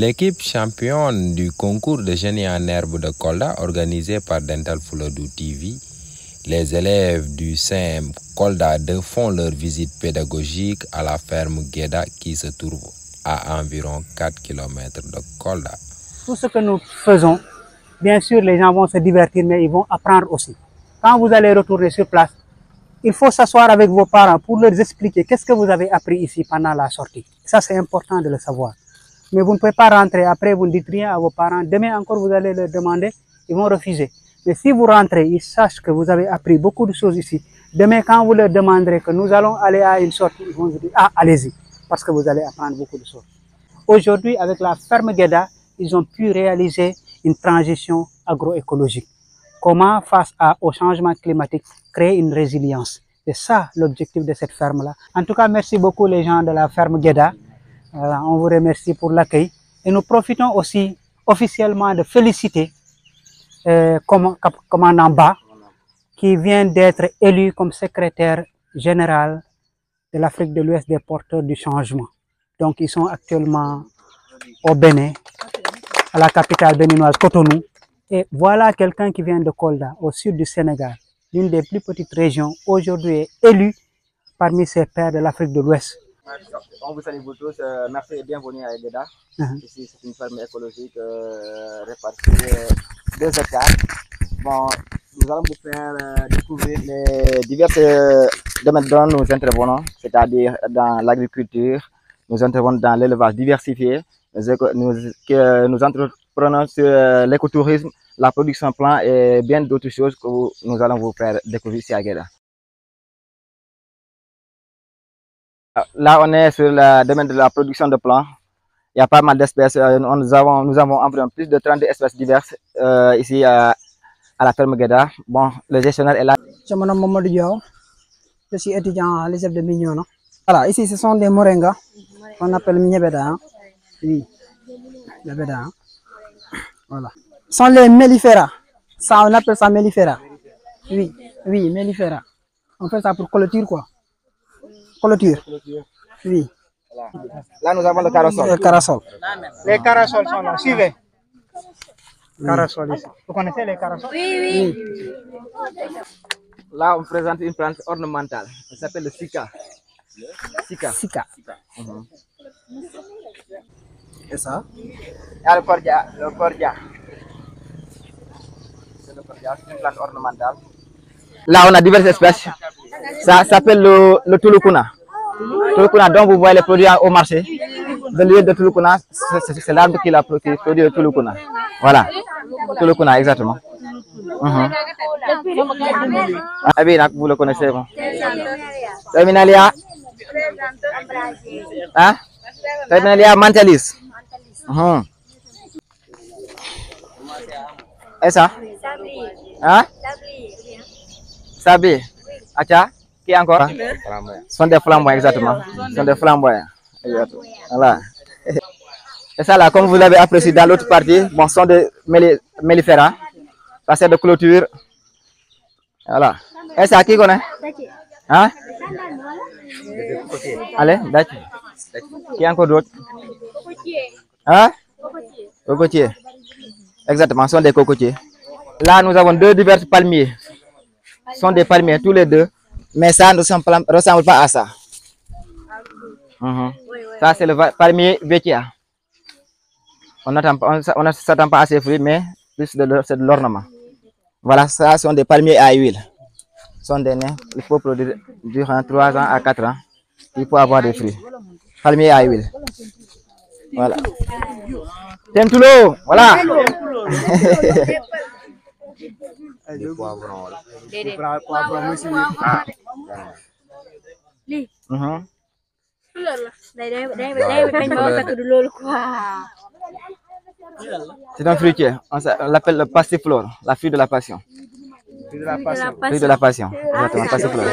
L'équipe championne du concours de génie en herbe de Kolda organisé par Dental Fuladu TV, les élèves du CM Kolda 2 font leur visite pédagogique à la ferme Guéda qui se trouve à environ 4 km de Kolda. Tout ce que nous faisons, bien sûr les gens vont se divertir mais ils vont apprendre aussi. Quand vous allez retourner sur place, il faut s'asseoir avec vos parents pour leur expliquer qu'est-ce que vous avez appris ici pendant la sortie. Ça c'est important de le savoir. Mais vous ne pouvez pas rentrer, après vous ne dites rien à vos parents. Demain encore, vous allez leur demander, ils vont refuser. Mais si vous rentrez, ils sachent que vous avez appris beaucoup de choses ici. Demain, quand vous leur demanderez que nous allons aller à une sortie, ils vont vous dire, ah, allez-y, parce que vous allez apprendre beaucoup de choses. Aujourd'hui, avec la ferme Guéda, ils ont pu réaliser une transition agroécologique. Comment, face au changement climatique, créer une résilience. C'est ça l'objectif de cette ferme-là. En tout cas, merci beaucoup les gens de la ferme Guéda. Voilà, on vous remercie pour l'accueil et nous profitons aussi officiellement de féliciter commandant Ba qui vient d'être élu comme secrétaire général de l'Afrique de l'Ouest des porteurs du changement. Donc ils sont actuellement au Bénin, à la capitale béninoise Cotonou. Et voilà quelqu'un qui vient de Kolda, au sud du Sénégal, l'une des plus petites régions, aujourd'hui est élu parmi ses pairs de l'Afrique de l'Ouest. On vous salue vous tous, merci et bienvenue à Guéda. Ici c'est une ferme écologique répartie 2 hectares. Bon, nous allons vous faire découvrir les divers domaines dont nous intervenons, c'est-à-dire dans l'agriculture, nous intervenons dans l'élevage diversifié, nous entreprenons sur l'écotourisme, la production plant et bien d'autres choses que nous allons vous faire découvrir ici à Guéda. Là, on est sur le domaine de la production de plants. Il y a pas mal d'espèces. Nous avons environ plus de 30 espèces diverses ici à la ferme Guéda. Bon, le gestionnaire est là. Je m'appelle Mamadou Diaw. Je suis étudiant à l'ISEP de Mignona. Voilà, ici ce sont des moringas qu'on appelle Mignebeda. Hein. Oui, Mignebeda. Hein. Voilà. Ce sont les mellifera. Ça, on appelle ça mellifera. Oui, oui, mellifera. On fait ça pour clôture quoi. Clôture. Oui. Là, nous avons le carasol. Le carasol. Les carasols sont là. Suivez. Carasol ici. Vous connaissez les carasols? Oui, oui. Là, on présente une plante ornementale. Elle s'appelle le Sika. Sika. Sika. Et ça? Il y a le cordia. Le cordia. C'est le cordia, c'est une plante ornementale. Là, on a diverses espèces. Ça s'appelle le Tulukuna. Tulukuna, dont vous voyez les produits au marché. De l'huile de Tulukuna, c'est l'arbre qui produit le Tulukuna. Voilà. Tulukuna, exactement. Ah oui, vous le connaissez. Bon. Terminalia. Hein? Terminalia mantalis. Et ça? Hein? Sabi. Acha? Qui encore? Ce sont des flamboyants, exactement. Ce sont des flamboyants. Voilà. Et ça là, comme vous l'avez apprécié dans l'autre partie, bon, ce sont des mellifera. Ça sert de clôture. Voilà. Et ça, qui connaît? Hein? Allez, d'accord. Qui encore d'autre? Hein? Cocotier. Exactement, ce sont des cocotiers. Là, nous avons 2 divers palmiers. Ce sont des palmiers, tous les 2. Mais ça ne ressemble pas à ça. Ça, c'est le palmier Vétia. On ne s'attend pas à ces fruits, mais c'est de l'ornement. Voilà, ça sont des palmiers à huile. Ce sont des nains. Il faut produire durant 3 ans à 4 ans. Il faut avoir des fruits. Palmiers à huile. Voilà. Temtulo, voilà. Des poivrons. C'est un fruitier. On l'appelle le passiflore, la fruit de la passion. Fruit de la passion. Exactement, passiflore.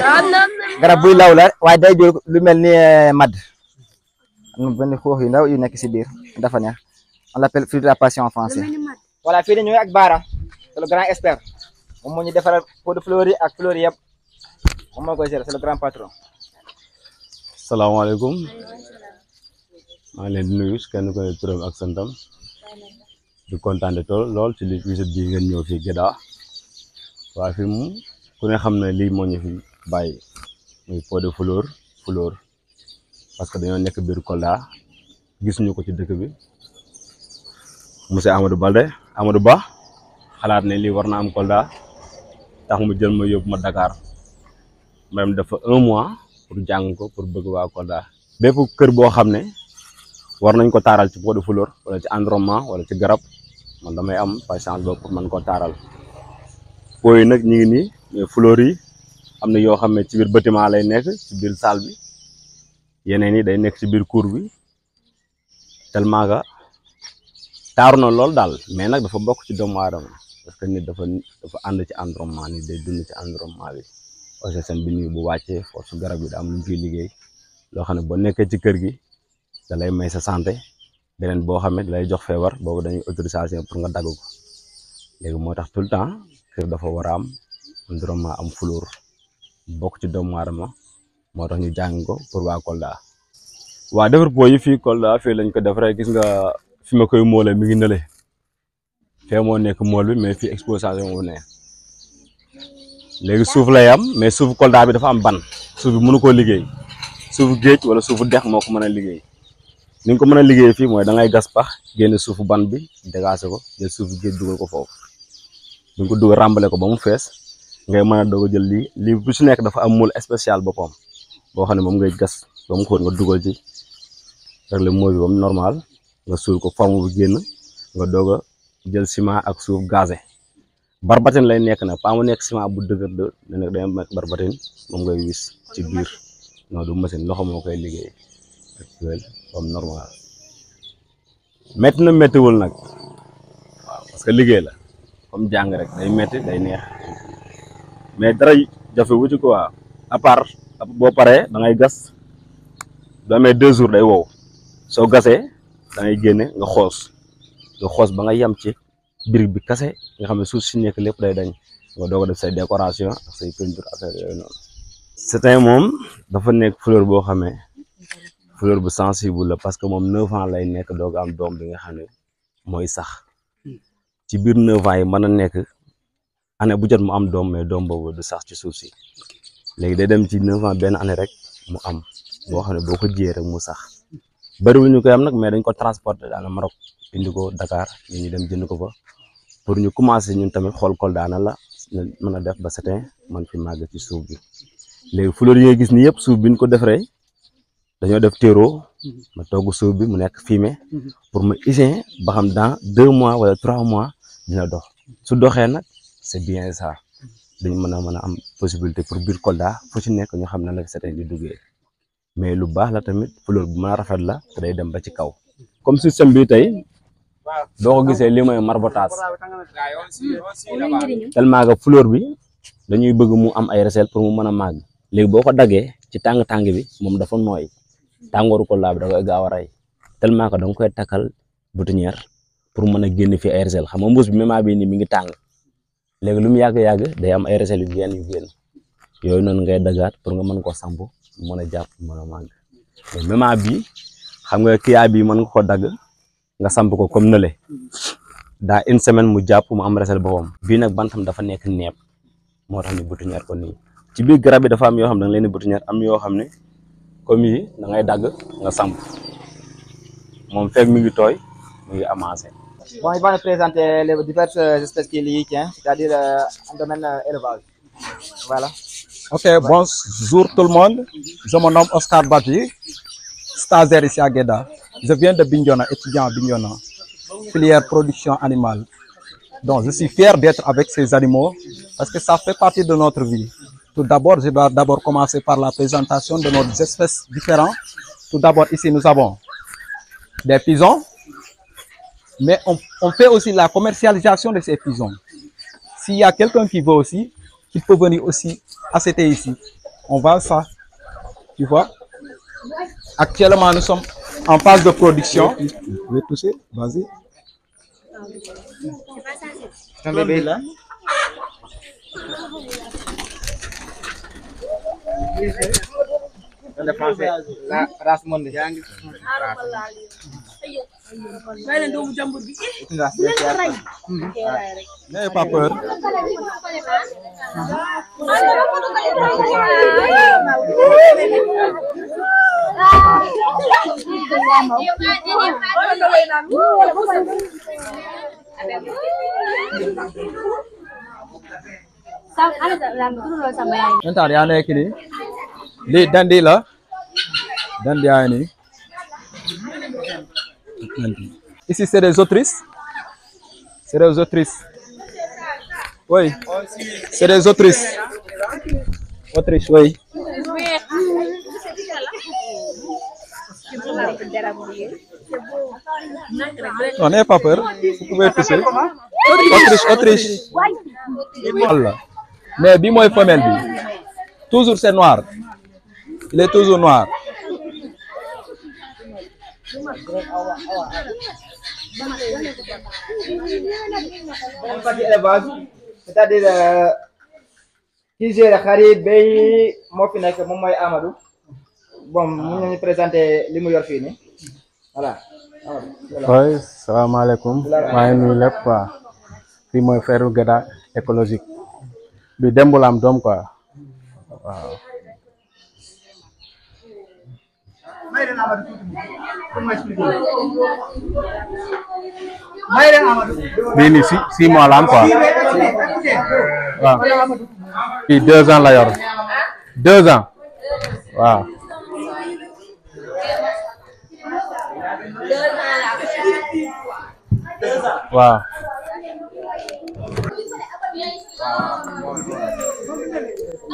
Garab buy law la waaye day jóg lu mel ni mad. Am na benn xoox yu ndaw yu nekk ci biir dafa neex. On l'appelle fruit de la passion en français. Voilà, fii dañu ak Bara, c'est le grand expert. Moom moo ñu defaral pot de fleurs yi ak fleurs yëpp. Moom moo koy gérer, c'est le grand patron. Salaamaaleykum. maa ngi leen di nuyu kenn ku ne turam ak santam di kontaan lool ci li visite bi ngeen ñëw fii Géda waaye fii mu ku ne xam ne lii moo ñu fi bàyyi muy pot de fleur parce que dañoo nekk biir Kolda gisuñu ko ci dëkk bi monsieur Amadou Ba xalaat ne lii war na am Kolda tax mu jël ma yóbbu ma Dakar même dafa 1 mois pour jàng ko pour bëgg waa Kolda bépp kër boo xam ne war nañ ko taaral ci pot de fleur wala ci environnement wala ci garab man damay am patience boobu pour mën koo taaral pot yi nag ñu ngi nii mais fleurs yi am na yoo xam ne ci biir bâtiment lay nekk ci biir salle bi yeneen yi day nekk ci biir cour bi tellement que taaru na lool daal mais nag dafa bokk ci doomu aadama parce que nit dafa ànd ci environnement nit day dund ci environnement bi oxygène bi nii bu wàccee force garab yi da am lu ñu ciy liggéey loo xam ne boo nekkee ci kër gi da lay may sa santé beneen boo xam ne da lay jox feebar boobu dañuy autorisation pour nga dagg ko léegi moo tax tout le temps kër dafa war a am environnement am fleur bokk ci doomu aadama moo tax ñu jàng ko pour waa Kolda. waa defar pot yi fii Kolda fii lañ ko defaree gis nga fi ma koy moolee mi ngi nële fee moo nekk mool bi mais fii exposition wu ne léegi suuf lay am mais suufu Kolda bi dafa am ban suuf bi mënu koo liggéey suufu géej wala suufu dex moo ko mën a liggéey ni nga ko mën a liggéey fii mooy da ngay gas pax génne suufu ban bi dégaase ko jël suufu géej dugal ko foofu di nga ko dugal ràmbale ko ba mu fees ngay mën a doog a jël lii bu si nekk dafa am moule spécial boppam boo xam ne moom ngay gas ba mu xóot nga dugal ci rek le moule bi ba mu normal nga suul ko forme bu génn nga doog a jël ciment ak suuf gazé barbatine lay nekk nag pas mu nekk ciment bu dëgër de ne day nekk barbatine moom ngay wis ci biir non du machine loxo moo koy liggéey comme normal métti na méttiwul nag waaw parce que liggéey la comme jàng rek day métti day neex mais dara jafe wu ci quoi à part boo paree da ngay gas doo amee 2 jours day wow soo gasee da ngay génne nga xoos ba nga yem ci brique bi kase nga xam ne suuf si nekk lépp day dañ nga doog a def say décoration ak say peinture affaire yooyu noonu. c'est moom dafa nekk fleur boo xamee fleur bu sensible la parce que moom 9 ans lay nekk doog am doom bi nga xam ne mooy sax ci biir 9 ans yi mën a nekk année bu jot mu am doom mais doom boobu du sax ci suuf si léegi day dem ci 9 ans benn année rek mu am boo xam ne boo ko jiyee rek mu sax bariwul ñu koy am nag mais dañ ko transporter daana Maroc indi ko Dakar ñu dem jënd ko fa pour ñu commencer ñun tamit xool Kolda na la mën a def ba certain man fi màgg ci suuf bi léegi fleur yi ngay gis ni yëpp suuf bi ñu ko defaree dañoo def terreau ma togg suuf bi mu nekk fumier pour ma hygiène ba xam dans 2 mois wala 3 mois dina dox su doxee nag c'est bien ça dañ mën a am possibilité pour biir Kolda fu ci nekk ñu xam na la certain di duggee mais lu baax la tamit fleur bu mën a rafet la te day dem ba ci kaw comme système bi tey boo ko gisee lii mooy marbotage tellement que fleur bi dañuy bëgg mu am ay recel pour mu mën a màgg léegi boo ko daggee ci tàng bi moom dafa nooy tàngooru Kolda bi da koy gaaw a rey tellement que da nga koy takkal boutonnière pour mën a génn fii ay recel xam nga mbuus bi même bi nii mi ngi tàng léegi lu mu yàgg day am ay recel yu génn yooyu noonu ngay daggaat pour nga mën koo samp mën a jàpp mën a màgg même bi xam nga kiyaa bi mën nga ko dagg nga samp ko comme nële daa 1 semaine mu jàpp mu am recel boppam bii nag bantam dafa nekk neeb moo tax ñu boutonnière ko nii ci biir garab yi dafa am yoo xam ne da nga leen di boutonnière am yoo xam ne comme yi da ngay dagg nga samp moom fekk mi ngi tooy mi ngi avancé. Bon, il va nous présenter les diverses espèces qu'il y tient, c'est-à-dire en domaine élevage. Voilà. Ok, bonjour tout le monde. Je me nomme Oscar Badji, stagiaire ici à Géda. Je viens de Bignona, étudiant à Bignona, filière production animale. Donc, je suis fier d'être avec ces animaux parce que ça fait partie de notre vie. Tout d'abord, je dois d'abord commencer par la présentation de nos espèces différentes. Tout d'abord, ici, nous avons des pigeons, mais on fait aussi la commercialisation de ces pigeons. S'il y a quelqu'un qui veut aussi, il peut venir aussi acheter ici. On vend ça, tu vois. Actuellement, nous sommes en phase de production. Je vais toucher, vas-y. C'est un bébé là. Le français, la race monde. N'ayez pas peur. Ntar yaa nekk nii lii dandi la dandi yaa nii ici c'est des autrices oui c'est des autrices oui non n'ayez pas peur vous pouvez toucher Autriche voilà mais bi mooy femelle bi toujours c'est noir il est toujours noir c'est-à-dire ki gère xar yi béy moo fi nekk moom mooy Amadou bon mu ñu présenter li mu yor fii nii voilà. Oui, salaamaaleykum maa ngi nuyu lépp quoi fii mooy ferme Guéda écologique bi démb la am doom quoi waaw. bii nii 6 mois la am quoi waaw kii 2 ans la yor 2 ans waaw. waaw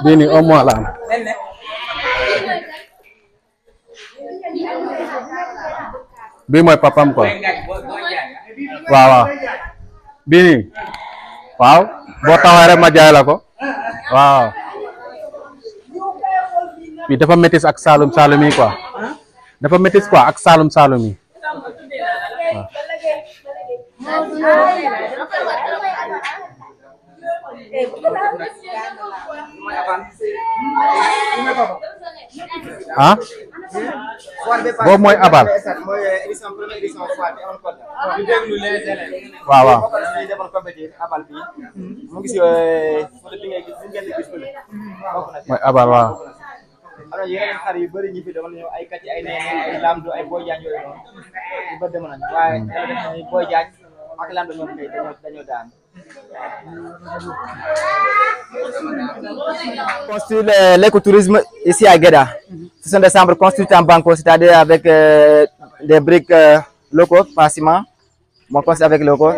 bii nii 1 mois la am bii mooy papam quoi waaw waaw bii nii waaw boo taxawee rek ma jaay la ko waaw bii dafa métis ak Saloum Saloum yi quoi dafa métis quoi ak Saloum Saloum yi ah boobu mooy abal waaw waaw mooy abal waaw alors yeneen xar yu bëri ñi fi demoon ñëw ay kàcc ay neen ay lamdu ay boy jaañ yooyu noonu yu bëri demoon nañu waaye def nañu boy jaañ ak lamdu ñoom tey dañoo daan. Construire l'écotourisme ici à Guéda. Ce sont des chambres construites en banco, c'est-à-dire avec des briques locaux, pas ciment, bon, construit avec locaux.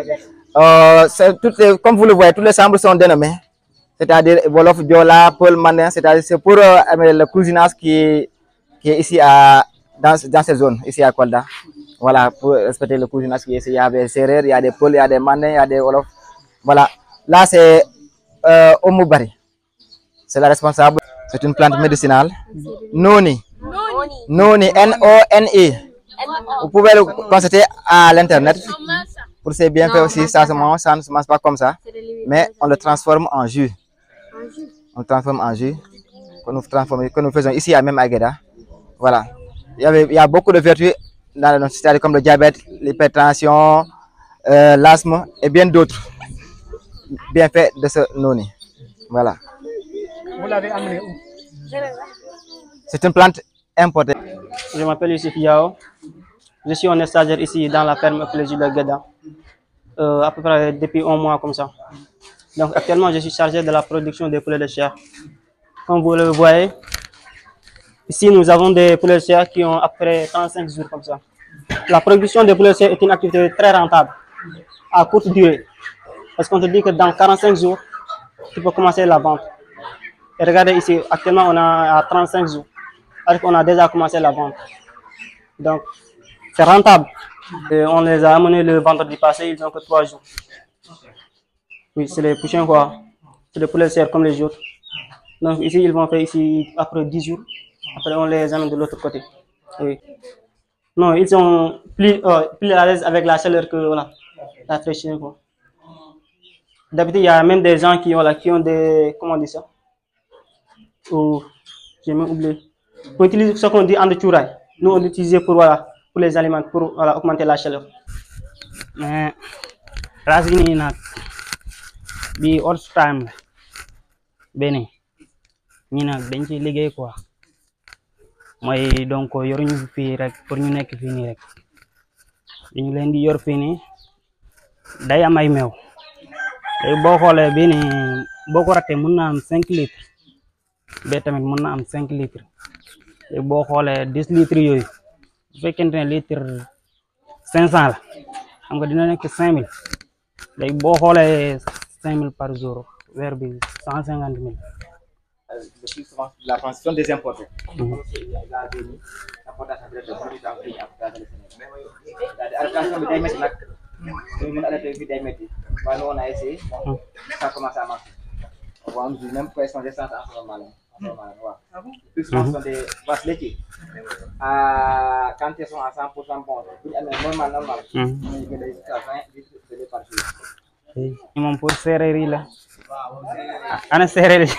Comme vous le voyez, toutes les chambres sont dénommées. C'est-à-dire Wolof, Diola, Paul, Manin, c'est-à-dire c'est pour le cousinage qui est ici dans cette zone, ici à Kolda. Voilà, pour respecter le cousinage qui est ici. Il y a des Sérères, il y a des Paul, il y a des Manin, il y a des Wolof. Voilà, là c'est Omoubari. C'est la responsable. C'est une plante médicinale. Noni. Noni, N-O-N-I. Vous pouvez le constater à l'internet. Pour ces bienfaits aussi, ça ne se mange pas comme ça. Mais on le transforme en jus. On le transforme en jus. Que nous faisons ici même à Guéda. Voilà. Il y a beaucoup de vertus, c'est-à-dire comme le diabète, l'hypertension, l'asthme et bien d'autres bienfaits de ce noni. Voilà. Vous l'avez amené où? C'est une plante importée. Je m'appelle Youssef Yao. Je suis un stagiaire ici dans la ferme écologique de Guéda. À peu près depuis 1 mois comme ça. Donc actuellement, je suis chargé de la production des poulets de chair. Comme vous le voyez, ici nous avons des poulets de chair qui ont après 35 jours comme ça. La production des poulets de chair est une activité très rentable, à courte durée. Parce qu'on te dit que dans 45 jours, tu peux commencer la vente. Et regardez ici, actuellement on a à 35 jours. Alors qu'on a déjà commencé la vente. Donc, c'est rentable. Et on les a amenés le vendredi passé, ils n'ont que 3 jours. Oui, c'est les pouchins quoi. C'est des poulets de chair comme les autres. Donc ici, ils vont faire ici après 10 jours. Après, on les amène de l'autre côté. Oui. Non, ils sont plus à l'aise avec la chaleur que voilà, la fraîcheur quoi. D'habitude, il y a même des gens qui ont des... Comment on dit ça? Oh, j'ai même oublié. On utilise ce qu'on dit en de chouraille. Nous, on l'utilisait pour, voilà, pour les aliments, pour voilà, augmenter la chaleur. Mais race yi nii nag bi horse time la benn ñi nag dañ ci liggéey quoi mooy donc yoruñu fii rek pour ñu nekk fii nii rek dañu leen di yor fii nii day am ay meew léegi boo xoolee bii nii boo ko rattee mën na am 5 litres ba tamit mën na am 5 litres léegi boo xoolee 10 litres yooyu bu fekkente ne litre 500 la xam nga dina nekk 5000 léegi boo xoolee 5000 par jour weer bi 150 000. Le plus souvent, la transition des importés. L'importation de produits en prix adaptation bi day métti nag ñu mën a adapté bi day métti waaye nous on a essayé ça commence à marcher on dit même pour échanger ça en ce moment là waaw plus souvent sont des vaches laitiers quand elles sont à 100% bon bu ñu amee normal ñu gën a jusqu'à 20 litres de lait par jour. moom pour séeréer yi la ana séeréer yi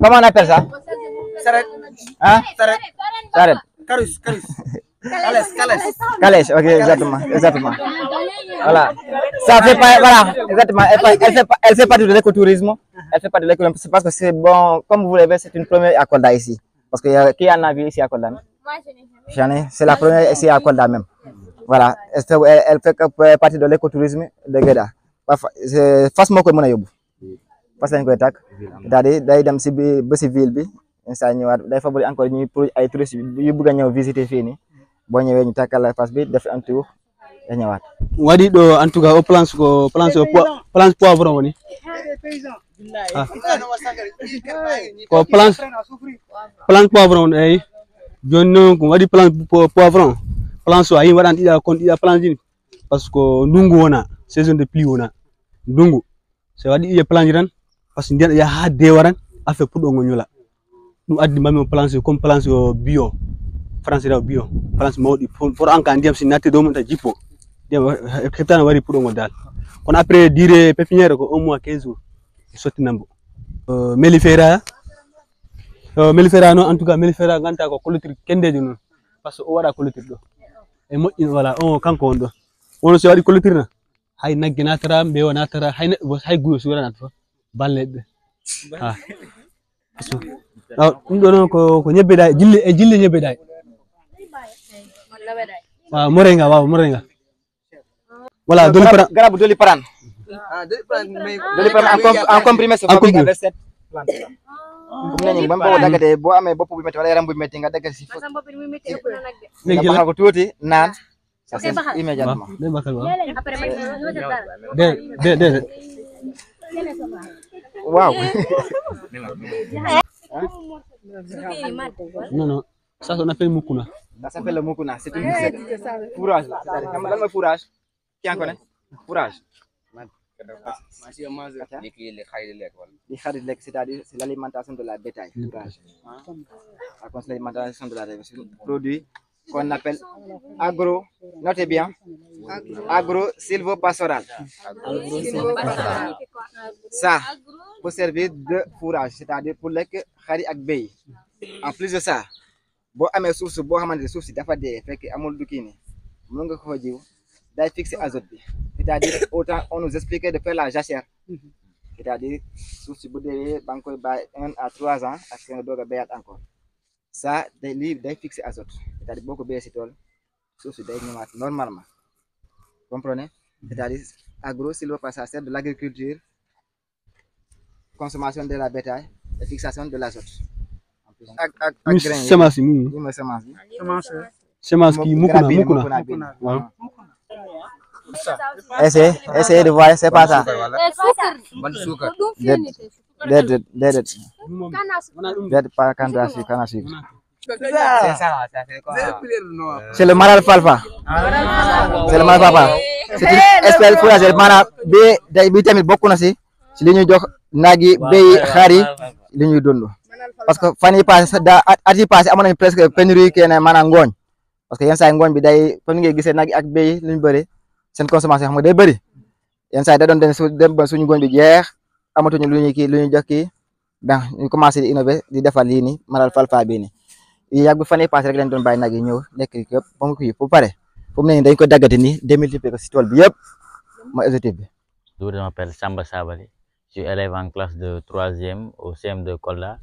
Comment on appelle ça? Saret. Hein? Saret. Saret. Carus. Calèche. Calèche, ok, exactement. Voilà. Ça fait pas, voilà, exactement. Elle fait partie de l'écotourisme. Elle fait partie de l'écotourisme. C'est parce que c'est bon, comme vous l'avez, c'est une première à Kolda ici. Parce que qui en a vu ici à Kolda? Moi, J'en ai. C'est la première ici à Kolda même. Voilà. Elle fait partie de l'écotourisme de Guéda. C'est facilement que mon ayob. Parce que tak c'est-à-dire day dem ci ba ci ville bi instant ñëwaat day favori encore ñuy pour ay touristes yu bëgg ñëw visiter fii nii boo ñëwee ñu takkal la face bi def un tour da ñëwaat. Waɗi ɗo en tout cas o plan poivron woni ko plan poivron eyi joni noon ko waɗi plan poivron plan so a yi waɗan ɗiɗa plan jini par ce que ndungu wona saison de pluie wona ndungu so waɗi ɗiɗe plan ji tan par ce que ndiyan yaha ha dewaran affaire puɗɗo ngo ñula ɗum addi mami o plan comme plan bio français raw bio plan mawɗi pour en cas ndiyam si natti dow mum ta jippo ndiyam heɓtano wari puɗɗo ngo dal kono après durée pépinière ko 1 mois 15 jours sottinambo mellifera noon en tout cas mellifera ganta ko clôture kendejo noon par ce que o waɗa clôture ɗo e moƴƴin voilà on kanko on ɗo wono so waɗi clôture na hay nagge natara mbewa natara hay guyo suura nata fof balle ɓe ɗum ɗo noon ko ñebbeɗa jille ñebbeɗa morenga voilà garabu doliprane en comprimé se fabrique avec cette plante là comme ne ni bam bo dagate bo amé bopp bu metti wala yaram bu metti nga dagal ci fo léegi baxal ko tuuti naan ça c'est immédiatement waaw non ça on appelle mukuna. Ça s'appelle le mukuna. C'est une fourrage là. Lan mooy fourrage? Qui en connaît? Fourrage. Li xarit lekk c'est-à-dire c'est l'alimentation de la bétail. Fourrage. C'est l'alimentation de la bétail. C'est un produit qu'on appelle agro, notez bien, agro-silvopastoral. Ça peut servir de fourrage, c'est-à-dire pour lekk xari ak béy. En plus de ça, boo amee suuf si boo xamante ne suuf si dafa dee fekk amul du kii nii mën nga ko jiw day fixer azote bi c'est-à-dire autant on nous expliquait de faire la jachère c'est-à-dire suuf si bu dee ba nga koy bàyyi 1 à 3 ans ak nga doog a béyaat encore ça day lii day fixer azote c'est-à-dire boo ko béyee si tool suuf si day ñëwaat normalement comprenez c'est-à-dire agro-silvopastoral ça sert de l'agriculture, consommation de la bétail et fixation de l'azote. Semence yi semence ki mukuna waaw essayez de voir c'est pas ça déedéet pas canne à sucre c'est le malal falfa c'est une espèce fourragère maanaam bi tamit bokk na si li ñuy jox naag yi béy xar yi li ñuy dund parce que fan yi passé at yi passé amoon nañu presque pénurie kenn maanaam ngooñ parce que yenn saa yi ngooñ bi day comme ni ngay gisee nag ak béy lu ñu bëri seen consommation xam nga day bëri yenn saa yi da doon dem ba suñu ngooñ bi jeex amatuñu lu ñu jox kii ben ñu commencé di innover di defal lii nii maanaam falfa bii nii yàgg bu fan yii passé rek lañ doon bàyyi nag yi ñëw lekk yëpp ba mu kii bu pare fu mu ne nii dañ ko daggati nii démultiplier ko si tool bi yëpp mooy objectif bi. Je m'appelle Samba Sabali, je suis élève en classe de 3e au CM de Kolda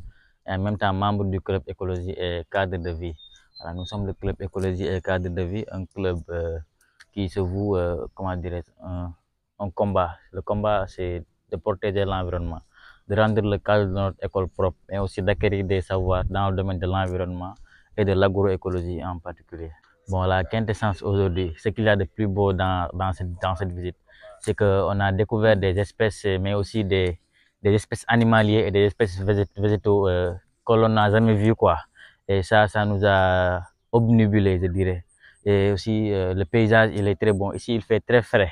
et en même temps membre du club écologie et cadre de vie. Alors, nous sommes le club écologie et cadre de vie, un club qui se voue, comment dirais-je, un combat. Le combat, c'est de protéger l'environnement, de rendre le cadre de notre école propre, mais aussi d'acquérir des savoirs dans le domaine de l'environnement et de l'agroécologie en particulier. Bon, la quintessence aujourd'hui, ce qu'il y a de plus beau dans cette visite, c'est qu'on a découvert des espèces, mais aussi des espèces animalières et des espèces végétaux que l'on n'a jamais vues, quoi. Et ça nous a obnubilés, je dirais. Et aussi, le paysage, il est très bon. Ici, il fait très frais.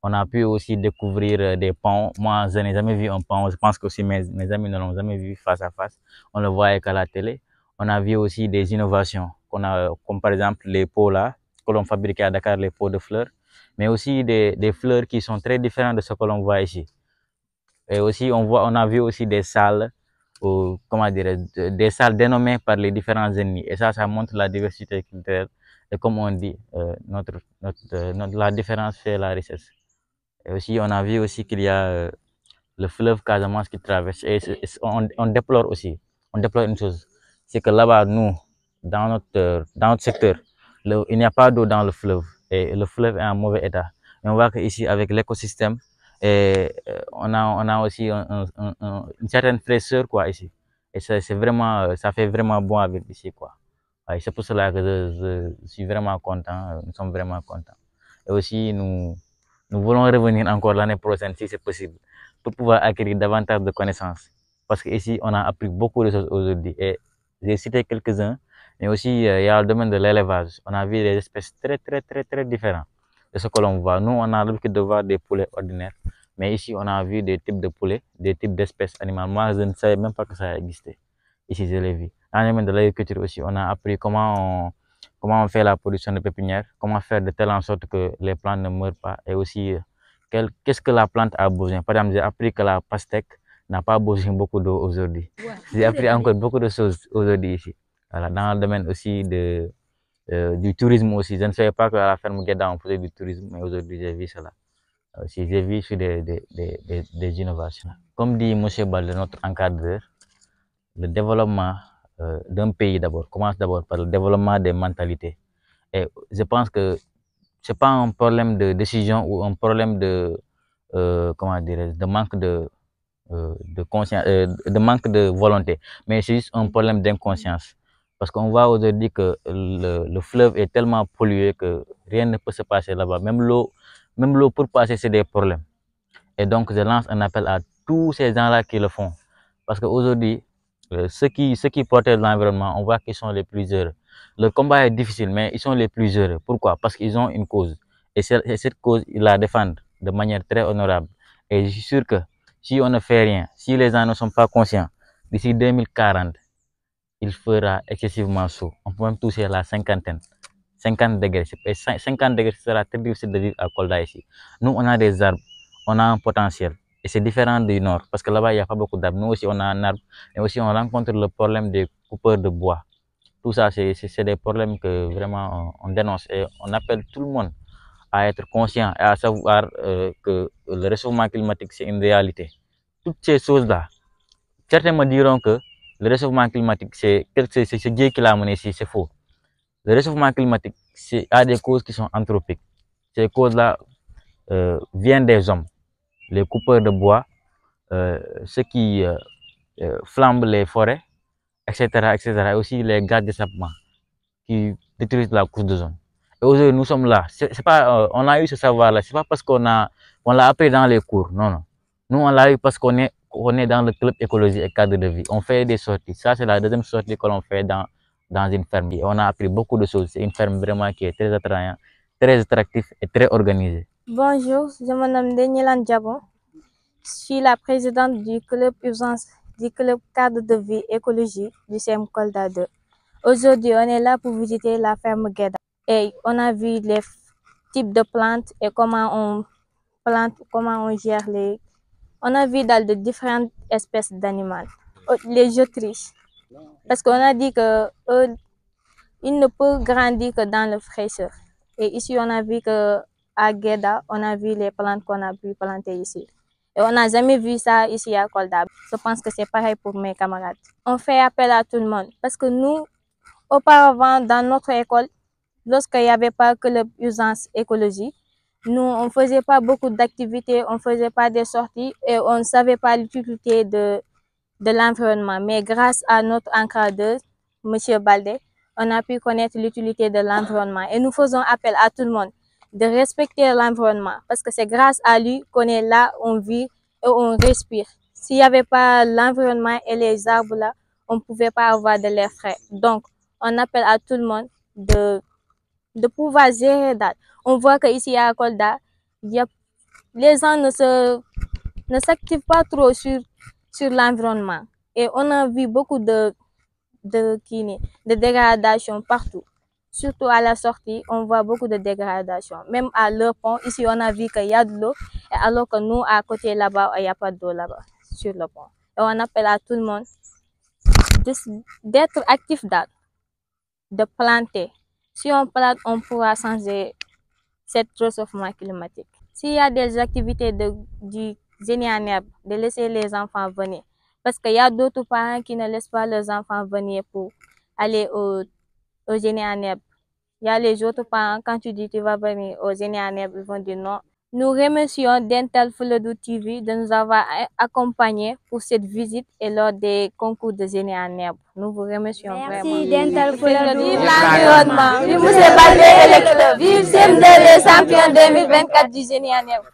On a pu aussi découvrir des ponts. Moi, je n'ai jamais vu un pont. Je pense que aussi mes amis ne l'ont jamais vu face à face. On le voyait qu'à la télé. On a vu aussi des innovations, comme par exemple les pots là, que l'on fabriquait à Dakar, les pots de fleurs, mais aussi des fleurs qui sont très différentes de ce que l'on voit ici. Et aussi, on a vu aussi des salles, comment dire, des salles dénommées par les différents ennemis. Et ça montre la diversité culturelle. Et comme on dit, la différence fait la richesse. Et aussi, on a vu aussi qu'il y a le fleuve Casamance qui traverse. Et on déplore aussi, une chose, c'est que là-bas, nous, dans notre secteur, il n'y a pas d'eau dans le fleuve. Et le fleuve est en mauvais état. Et on voit qu'ici, avec l'écosystème, on a aussi une certaine fraîcheur, quoi, ici. Et ça fait vraiment bon à vivre ici, quoi. Et c'est pour cela que je suis vraiment content, nous sommes vraiment contents. Et aussi, nous voulons revenir encore l'année prochaine, si c'est possible, pour pouvoir acquérir davantage de connaissances. Parce qu'ici, on a appris beaucoup de choses aujourd'hui. Et j'ai cité quelques-uns, mais aussi, il y a le domaine de l'élevage. On a vu des espèces très, très, très, très différentes de ce que l'on voit. Nous, on a l'habitude de voir des poulets ordinaires. Mais ici, on a vu des types de poulets, des types d'espèces animales. Moi, je ne savais même pas que ça existait. Ici, je l'ai vu. Dans le domaine de l'agriculture aussi, on a appris comment on fait la production de pépinières, comment faire de telle en sorte que les plantes ne meurent pas. Et aussi, qu'est-ce que la plante a besoin. Par exemple, j'ai appris que la pastèque n'a pas besoin beaucoup d'eau aujourd'hui. J'ai appris encore beaucoup de choses aujourd'hui ici. Voilà, dans le domaine aussi du tourisme aussi. Je ne savais pas qu'à la ferme Guéda, on faisait du tourisme, mais aujourd'hui, j'ai vu cela. Aussi, j'ai vu sur des innovations. Comme dit M. Balde, notre encadreur, le développement d'un pays d'abord commence d'abord par le développement des mentalités. Et je pense que ce n'est pas un problème de décision ou un problème de manque de conscience, de manque de volonté, mais c'est juste un problème d'inconscience. Parce qu'on voit aujourd'hui que le fleuve est tellement pollué que rien ne peut se passer là-bas. Même l'eau pour passer, c'est des problèmes. Et donc, je lance un appel à tous ces gens-là qui le font. Parce qu'aujourd'hui, ceux qui protègent l'environnement, on voit qu'ils sont les plus heureux. Le combat est difficile, mais ils sont les plus heureux. Pourquoi? Parce qu'ils ont une cause. Et cette cause, ils la défendent de manière très honorable. Et je suis sûr que si on ne fait rien, si les gens ne sont pas conscients, d'ici 2040, il fera excessivement chaud. On peut même toucher la 50 degrés. Et 50 degrés, ce sera très difficile de vivre à Kolda ici. Nous, on a des arbres, on a un potentiel. Et c'est différent du nord, parce que là-bas, il n'y a pas beaucoup d'arbres. Nous aussi, on a un arbre, mais aussi on rencontre le problème des coupeurs de bois. Tout ça, c'est des problèmes que vraiment on dénonce. Et on appelle tout le monde à être conscient et à savoir que le réchauffement climatique, c'est une réalité. Toutes ces choses-là, certains me diront que le réchauffement climatique, c'est Dieu qui l'a amené ici, c'est faux. Le réchauffement climatique a des causes qui sont anthropiques. Ces causes-là viennent des hommes, les coupeurs de bois, ceux qui flambent les forêts, etc., etc. Et aussi les gaz d'échappement qui détruisent la couche d'ozone. Et aujourd'hui, nous sommes là. C'est pas, on a eu ce savoir-là. C'est pas parce on l'a appris dans les cours. Non, non. Nous, on l'a eu parce qu'on est dans le club écologie et cadre de vie. On fait des sorties. Ça, c'est la deuxième sortie que l'on fait dans une ferme. Et on a appris beaucoup de choses. C'est une ferme vraiment qui est très attrayante, très attractive et très organisée. Bonjour, je me nomme Daniela Diabon. Je suis la présidente du club urgence, du club cadre de vie écologie du CM Kolda 2. Aujourd'hui, on est là pour visiter la ferme Guéda. Et on a vu les types de plantes et comment on gère On a vu dans de différentes espèces d'animaux. Les autriches. Parce qu'on a dit que ils ne peuvent grandir que dans le fraîcheur. Et ici, on a vu que à Guéda, on a vu les plantes qu'on a pu planter ici. Et on n'a jamais vu ça ici à Kolda. Je pense que c'est pareil pour mes camarades. On fait appel à tout le monde. Parce que nous, auparavant, dans notre école, lorsqu'il n'y avait pas que l'urgence écologie, nous, on ne faisait pas beaucoup d'activités, on ne faisait pas des sorties et on ne savait pas l'utilité de l'environnement. Mais grâce à notre encadreur, M. Baldé, on a pu connaître l'utilité de l'environnement. Et nous faisons appel à tout le monde de respecter l'environnement parce que c'est grâce à lui qu'on est là, on vit et on respire. S'il n'y avait pas l'environnement et les arbres là, on ne pouvait pas avoir de l'air frais. Donc, on appelle à tout le monde de pouvoir gérer ça. On voit qu'ici à Kolda, les gens ne s'activent pas trop sur l'environnement. Et on a vu beaucoup de dégradation partout. Surtout à la sortie, on voit beaucoup de dégradation. Même à leur pont, ici on a vu qu'il y a de l'eau, alors que nous, à côté là-bas, il n'y a pas d'eau là-bas, sur le pont. Et on appelle à tout le monde d'être actif de planter. Si on plante, on pourra changer cette réchauffement climatique. S'il y a des activités du génie en herbe, de laisser les enfants venir. Parce qu'il y a d'autres parents qui ne laissent pas leurs enfants venir pour aller au génie en herbe. Il y a les autres parents, quand tu dis tu vas venir au génie en herbe, ils vont dire non. Nous remercions Dental Fuladu TV de nous avoir accompagnés pour cette visite et lors des concours de génie en herbe. Nous vous remercions vraiment. Merci Dental Fuladu. Vive l'environnement, vive M. Baldé et le club, vive CM2 les champions 2024 du génie en herbe.